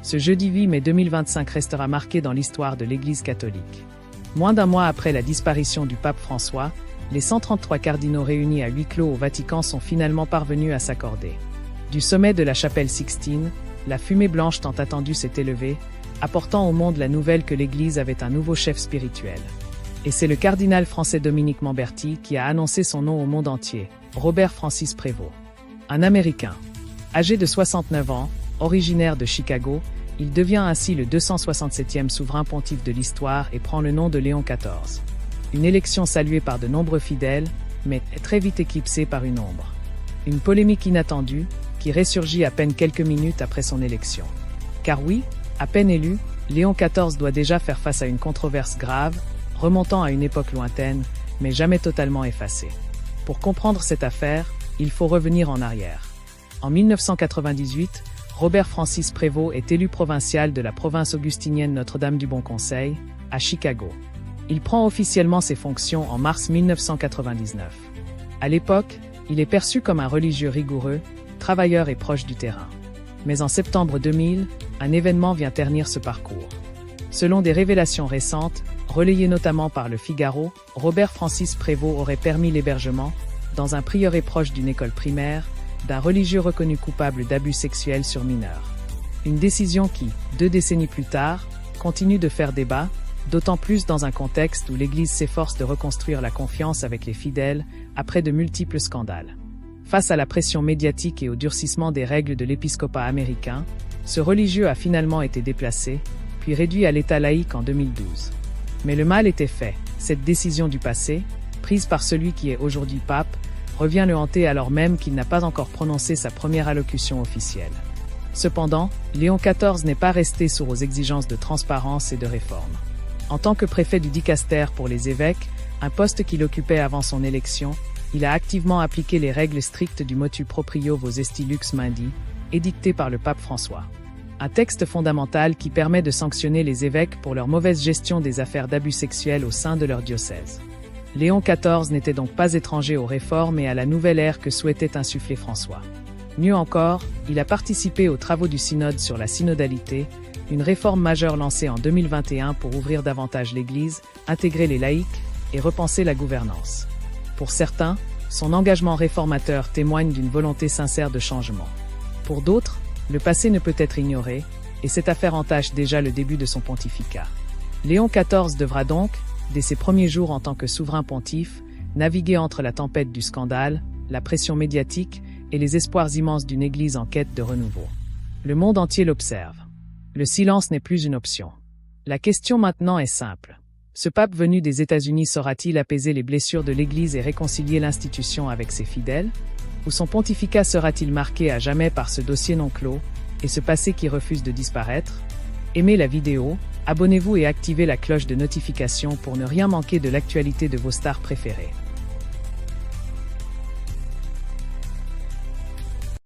Ce jeudi 8 mai 2025 restera marqué dans l'histoire de l'Église catholique. Moins d'un mois après la disparition du pape François, les 133 cardinaux réunis à huis clos au Vatican sont finalement parvenus à s'accorder. Du sommet de la chapelle Sixtine, la fumée blanche tant attendue s'est élevée, apportant au monde la nouvelle que l'Église avait un nouveau chef spirituel. Et c'est le cardinal français Dominique Mamberti qui a annoncé son nom au monde entier, Robert Francis Prévost. Un Américain. Âgé de 69 ans, originaire de Chicago, il devient ainsi le 267e souverain pontife de l'histoire et prend le nom de Léon XIV. Une élection saluée par de nombreux fidèles, mais très vite éclipsée par une ombre. Une polémique inattendue, qui ressurgit à peine quelques minutes après son élection. Car oui, à peine élu, Léon XIV doit déjà faire face à une controverse grave, remontant à une époque lointaine, mais jamais totalement effacée. Pour comprendre cette affaire, il faut revenir en arrière. En 1998, Robert Francis Prévost est élu provincial de la province augustinienne Notre-Dame du Bon Conseil, à Chicago. Il prend officiellement ses fonctions en mars 1999. À l'époque, il est perçu comme un religieux rigoureux, travailleur et proche du terrain. Mais en septembre 2000, un événement vient ternir ce parcours. Selon des révélations récentes, relayées notamment par Le Figaro, Robert Francis Prévost aurait permis l'hébergement, dans un prieuré proche d'une école primaire, d'un religieux reconnu coupable d'abus sexuels sur mineurs. Une décision qui, 2 décennies plus tard, continue de faire débat, d'autant plus dans un contexte où l'Église s'efforce de reconstruire la confiance avec les fidèles, après de multiples scandales. Face à la pression médiatique et au durcissement des règles de l'épiscopat américain, ce religieux a finalement été déplacé, puis réduit à l'état laïque en 2012. Mais le mal était fait, cette décision du passé, prise par celui qui est aujourd'hui pape, revient le hanter alors même qu'il n'a pas encore prononcé sa première allocution officielle. Cependant, Léon XIV n'est pas resté sourd aux exigences de transparence et de réforme. En tant que préfet du dicaster pour les évêques, un poste qu'il occupait avant son élection, il a activement appliqué les règles strictes du motu proprio vos esti lux mundi, édicté par le pape François. Un texte fondamental qui permet de sanctionner les évêques pour leur mauvaise gestion des affaires d'abus sexuels au sein de leur diocèse. Léon XIV n'était donc pas étranger aux réformes et à la nouvelle ère que souhaitait insuffler François. Mieux encore, il a participé aux travaux du synode sur la synodalité, une réforme majeure lancée en 2021 pour ouvrir davantage l'Église, intégrer les laïcs et repenser la gouvernance. Pour certains, son engagement réformateur témoigne d'une volonté sincère de changement. Pour d'autres, le passé ne peut être ignoré, et cette affaire entache déjà le début de son pontificat. Léon XIV devra donc, dès ses premiers jours en tant que souverain pontife, naviguer entre la tempête du scandale, la pression médiatique et les espoirs immenses d'une Église en quête de renouveau. Le monde entier l'observe. Le silence n'est plus une option. La question maintenant est simple. Ce pape venu des États-Unis saura-t-il apaiser les blessures de l'Église et réconcilier l'institution avec ses fidèles? Ou son pontificat sera-t-il marqué à jamais par ce dossier non clos, et ce passé qui refuse de disparaître? Aimez la vidéo, abonnez-vous et activez la cloche de notification pour ne rien manquer de l'actualité de vos stars préférées.